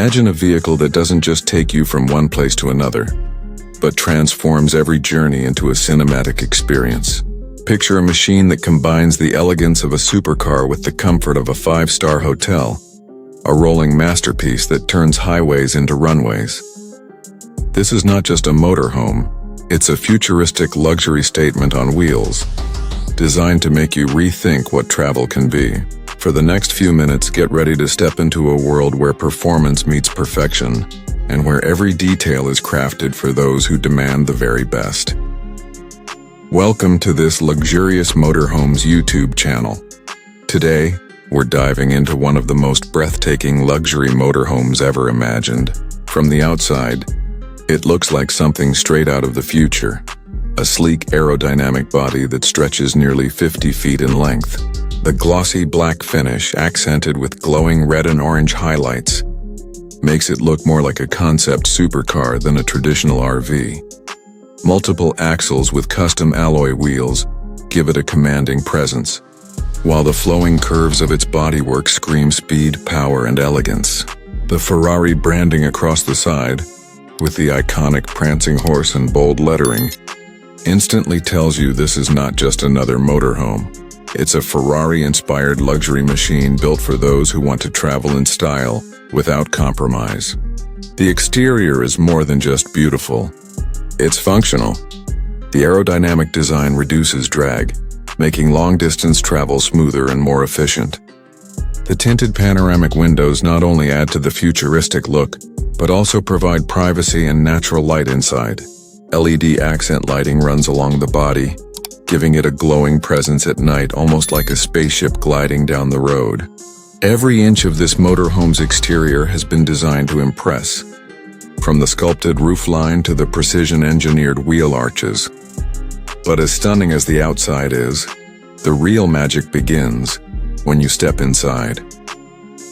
Imagine a vehicle that doesn't just take you from one place to another, but transforms every journey into a cinematic experience. Picture a machine that combines the elegance of a supercar with the comfort of a five-star hotel, a rolling masterpiece that turns highways into runways. This is not just a motorhome, it's a futuristic luxury statement on wheels, designed to make you rethink what travel can be. For the next few minutes, get ready to step into a world where performance meets perfection, and where every detail is crafted for those who demand the very best. Welcome to this luxurious motorhomes YouTube channel. Today, we're diving into one of the most breathtaking luxury motorhomes ever imagined. From the outside, it looks like something straight out of the future. A sleek aerodynamic body that stretches nearly 50 feet in length. The glossy black finish, accented with glowing red and orange highlights, makes it look more like a concept supercar than a traditional RV. Multiple axles with custom alloy wheels give it a commanding presence, while the flowing curves of its bodywork scream speed, power, and elegance. The Ferrari branding across the side, with the iconic prancing horse and bold lettering, instantly tells you this is not just another motorhome. It's a Ferrari-inspired luxury machine built for those who want to travel in style without compromise. The exterior is more than just beautiful. It's functional. The aerodynamic design reduces drag, making long-distance travel smoother and more efficient. The tinted panoramic windows not only add to the futuristic look, but also provide privacy and natural light inside. LED accent lighting runs along the body, giving it a glowing presence at night, almost like a spaceship gliding down the road. Every inch of this motorhome's exterior has been designed to impress, from the sculpted roofline to the precision-engineered wheel arches. But as stunning as the outside is, the real magic begins when you step inside.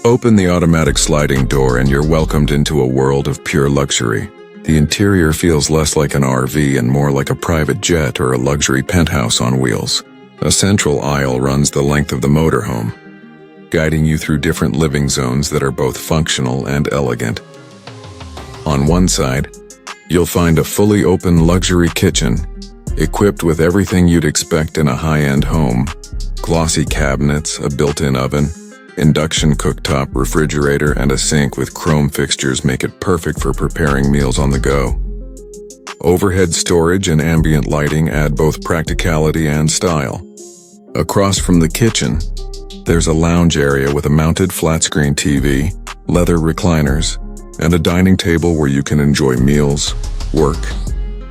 Open the automatic sliding door and you're welcomed into a world of pure luxury. The interior feels less like an RV and more like a private jet or a luxury penthouse on wheels. A central aisle runs the length of the motorhome, guiding you through different living zones that are both functional and elegant. On one side, you'll find a fully open luxury kitchen, equipped with everything you'd expect in a high-end home. Glossy cabinets, a built-in oven, induction cooktop, refrigerator, and a sink with chrome fixtures make it perfect for preparing meals on the go. Overhead storage and ambient lighting add both practicality and style. Across from the kitchen, there's a lounge area with a mounted flat-screen TV, leather recliners, and a dining table where you can enjoy meals, work,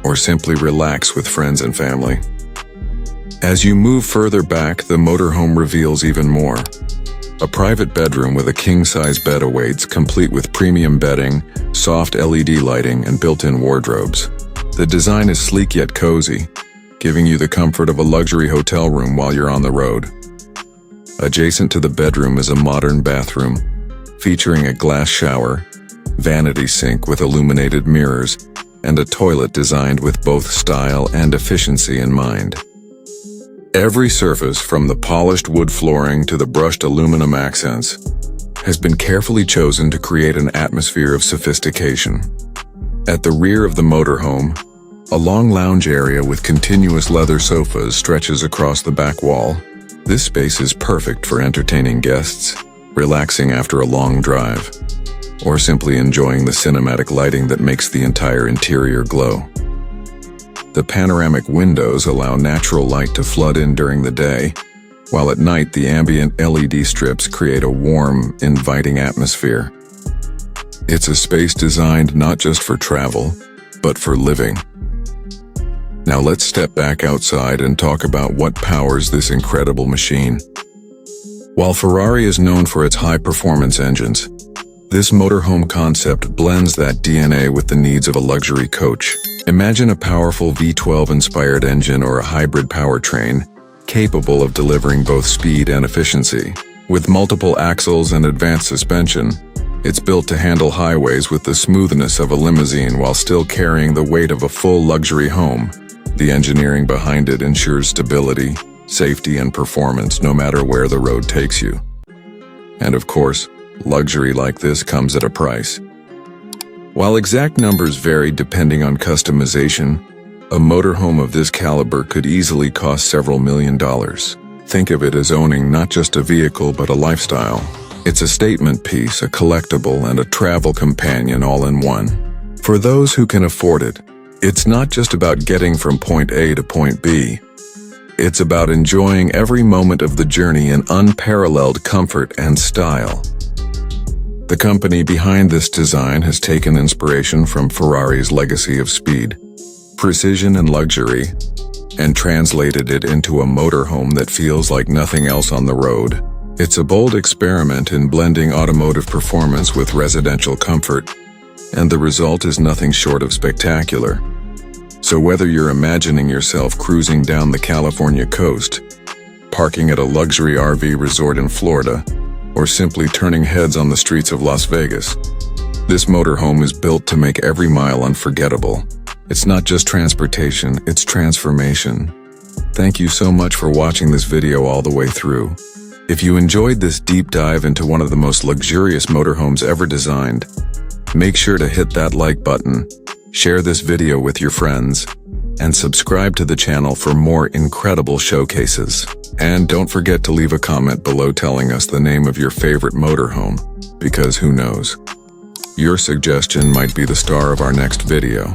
or simply relax with friends and family. As you move further back, the motorhome reveals even more. A private bedroom with a king-size bed awaits, complete with premium bedding, soft LED lighting, and built-in wardrobes. The design is sleek yet cozy, giving you the comfort of a luxury hotel room while you're on the road. Adjacent to the bedroom is a modern bathroom, featuring a glass shower, vanity sink with illuminated mirrors, and a toilet designed with both style and efficiency in mind. Every surface, from the polished wood flooring to the brushed aluminum accents, has been carefully chosen to create an atmosphere of sophistication. At the rear of the motorhome, a long lounge area with continuous leather sofas stretches across the back wall. This space is perfect for entertaining guests, relaxing after a long drive, or simply enjoying the cinematic lighting that makes the entire interior glow. The panoramic windows allow natural light to flood in during the day, while at night the ambient LED strips create a warm, inviting atmosphere. It's a space designed not just for travel, but for living. Now let's step back outside and talk about what powers this incredible machine. While Ferrari is known for its high-performance engines, this motorhome concept blends that DNA with the needs of a luxury coach. Imagine a powerful V12-inspired engine or a hybrid powertrain, capable of delivering both speed and efficiency. With multiple axles and advanced suspension, it's built to handle highways with the smoothness of a limousine while still carrying the weight of a full luxury home. The engineering behind it ensures stability, safety, and performance no matter where the road takes you. And of course, luxury like this comes at a price. While exact numbers vary depending on customization, a motorhome of this caliber could easily cost several $1,000,000. Think of it as owning not just a vehicle but a lifestyle. It's a statement piece, a collectible, and a travel companion all in one. For those who can afford it, it's not just about getting from point A to point B. It's about enjoying every moment of the journey in unparalleled comfort and style. The company behind this design has taken inspiration from Ferrari's legacy of speed, precision, and luxury, and translated it into a motorhome that feels like nothing else on the road. It's a bold experiment in blending automotive performance with residential comfort, and the result is nothing short of spectacular. So whether you're imagining yourself cruising down the California coast, parking at a luxury RV resort in Florida, or simply turning heads on the streets of Las Vegas, this motorhome is built to make every mile unforgettable. It's not just transportation, it's transformation. Thank you so much for watching this video all the way through. If you enjoyed this deep dive into one of the most luxurious motorhomes ever designed, make sure to hit that like button, share this video with your friends, and subscribe to the channel for more incredible showcases. And don't forget to leave a comment below telling us the name of your favorite motorhome, because who knows? Your suggestion might be the star of our next video.